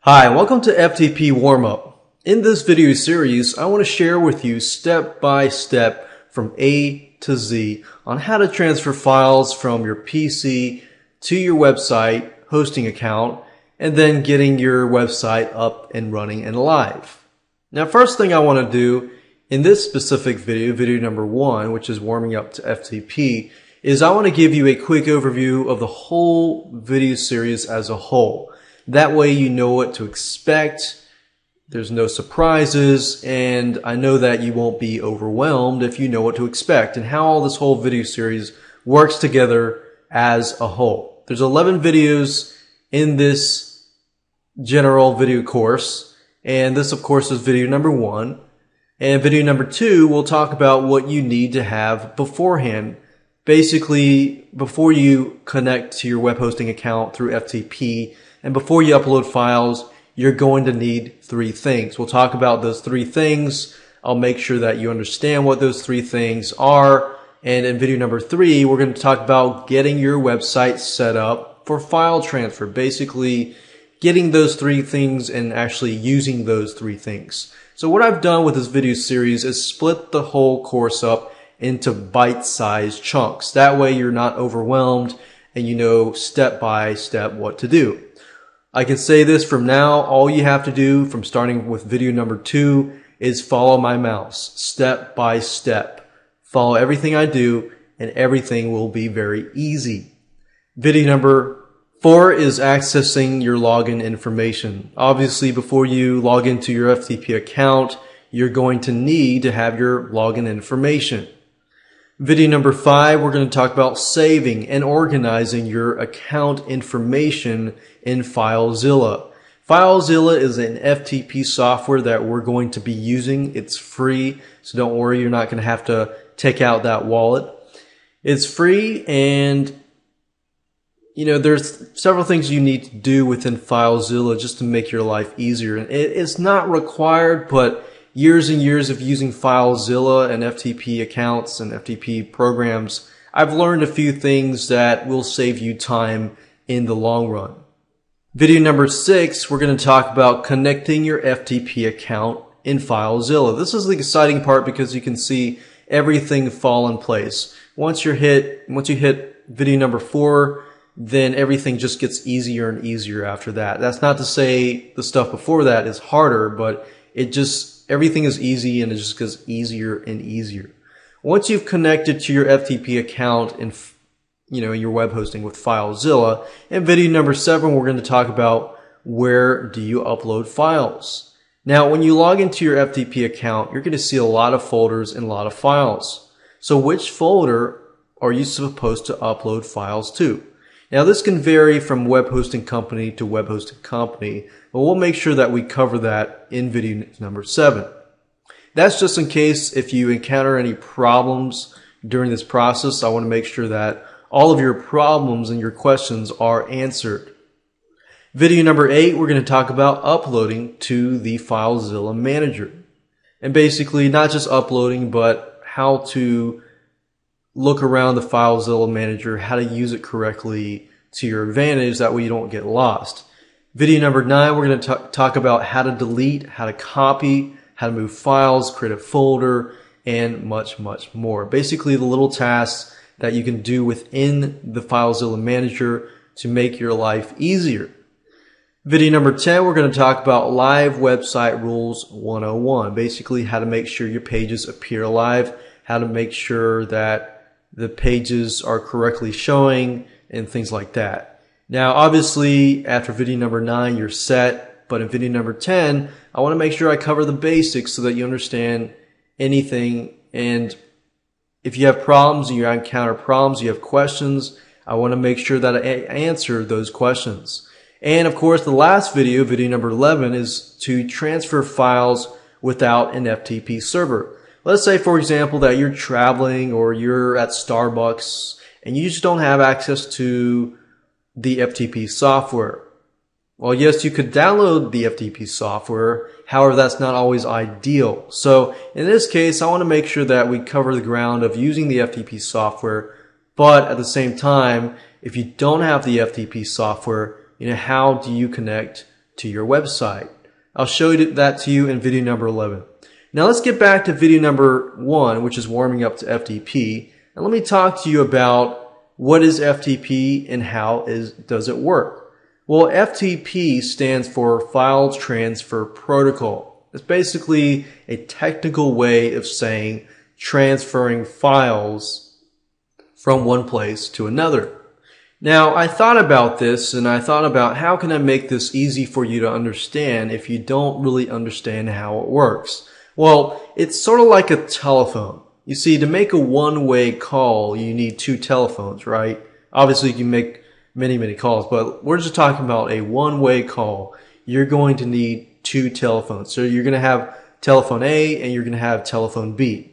Hi, welcome to FTP Warmup. In this video series, I want to share with you step by step from A to Z on how to transfer files from your PC to your website hosting account and then getting your website up and running and live. Now, first thing I want to do in this specific video, video number 1, which is warming up to FTP, is I want to give you a quick overview of the whole video series as a whole. That way you know what to expect, there's no surprises, and I know that you won't be overwhelmed if you know what to expect and how all this whole video series works together as a whole. There's 11 videos in this general video course, and this of course is video number 1. And video number 2 will talk about what you need to have beforehand. Basically, before you connect to your web hosting account through FTP, and before you upload files, you're going to need 3 things. We'll talk about those 3 things. I'll make sure that you understand what those 3 things are. And in video number 3, we're going to talk about getting your website set up for file transfer. Basically, getting those 3 things and actually using those 3 things. So what I've done with this video series is split the whole course up into bite-sized chunks. That way you're not overwhelmed and you know step by step what to do. I can say this from now, all you have to do from starting with video number 2 is follow my mouse, step by step. Follow everything I do and everything will be very easy. Video number 4 is accessing your login information. Obviously, before you log into your FTP account, you're going to need to have your login information. Video number 5, we're going to talk about saving and organizing your account information in FileZilla. FileZilla is an FTP software that we're going to be using. It's free, so don't worry, you're not going to have to take out that wallet. It's free, and you know, there's several things you need to do within FileZilla just to make your life easier. And it's not required, but years and years of using FileZilla and FTP accounts and FTP programs, I've learned a few things that will save you time in the long run. Video number 6, we're going to talk about connecting your FTP account in FileZilla. This is the exciting part because you can see everything fall in place. Once you hit video number 4, then everything just gets easier and easier after that. That's not to say the stuff before that is harder, but everything is easy and it just gets easier and easier. Once you've connected to your FTP account in your web hosting with FileZilla, in video number 7, we're going to talk about where do you upload files. Now, when you log into your FTP account, you're going to see a lot of folders and a lot of files. So which folder are you supposed to upload files to? Now, this can vary from web hosting company to web hosting company, but we'll make sure that we cover that in video number 7. That's just in case if you encounter any problems during this process. I want to make sure that all of your problems and your questions are answered. Video number 8, we're going to talk about uploading to the FileZilla manager. And basically not just uploading, but how to look around the FileZilla manager, how to use it correctly to your advantage, that way you don't get lost. Video number 9, we're going to talk about how to delete, how to copy, how to move files, create a folder, and much, much more. Basically the little tasks that you can do within the FileZilla manager to make your life easier. Video number 10, we're going to talk about Live Website Rules 101. Basically how to make sure your pages appear live, how to make sure that the pages are correctly showing, and things like that. Now, obviously, after video number 9, you're set, but in video number 10, I want to make sure I cover the basics so that you understand anything, and if you have problems, you encounter problems, you have questions, I want to make sure that I answer those questions. And of course, the last video, video number 11, is to transfer files without an FTP server. Let's say, for example, that you're traveling or you're at Starbucks and you just don't have access to the FTP software. Well, yes, you could download the FTP software. However, that's not always ideal. So in this case, I want to make sure that we cover the ground of using the FTP software. But at the same time, if you don't have the FTP software, how do you connect to your website. I'll show that to you in video number 11. Now let's get back to video number 1, which is warming up to FTP. And let me talk to you about what is FTP and how does it work. Well, FTP stands for File Transfer Protocol. It's basically a technical way of saying transferring files from one place to another. Now, I thought about this and I thought about how can I make this easy for you to understand if you don't really understand how it works. Well, it's sort of like a telephone. You see, to make a one-way call, you need two telephones, right? Obviously, you can make many calls, but we're just talking about a one-way call. You're going to need two telephones. So you're going to have telephone A and you're going to have telephone B.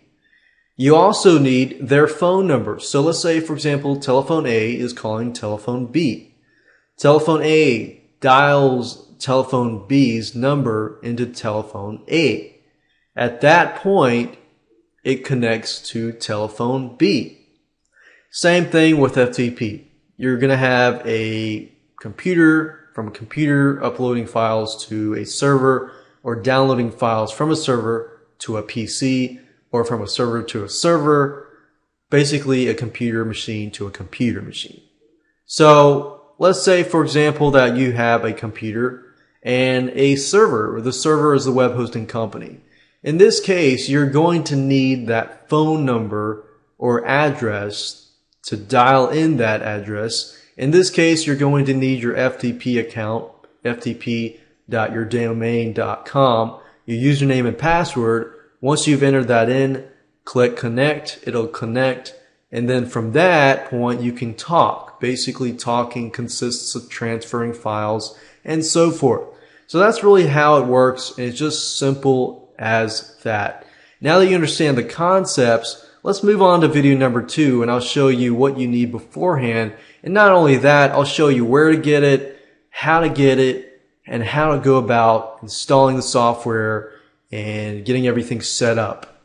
You also need their phone number. So let's say, for example, telephone A is calling telephone B. Telephone A dials telephone B's number into telephone A. At that point, it connects to telephone B. Same thing with FTP. You're going to have a computer, from a computer uploading files to a server, or downloading files from a server to a PC, or from a server to a server, basically a computer machine to a computer machine. So let's say, for example, that you have a computer and a server. The server is the web hosting company. In this case, you're going to need that phone number or address to dial in that address. In this case, you're going to need your FTP account, ftp.yourdomain.com, your username and password. Once you've entered that in, click connect, it'll connect, and then from that point you can talk. Basically, talking consists of transferring files and so forth. So that's really how it works, and it's just simple as that. Now that you understand the concepts, let's move on to video number 2, and I'll show you what you need beforehand. And not only that, I'll show you where to get it, how to get it, and how to go about installing the software and getting everything set up.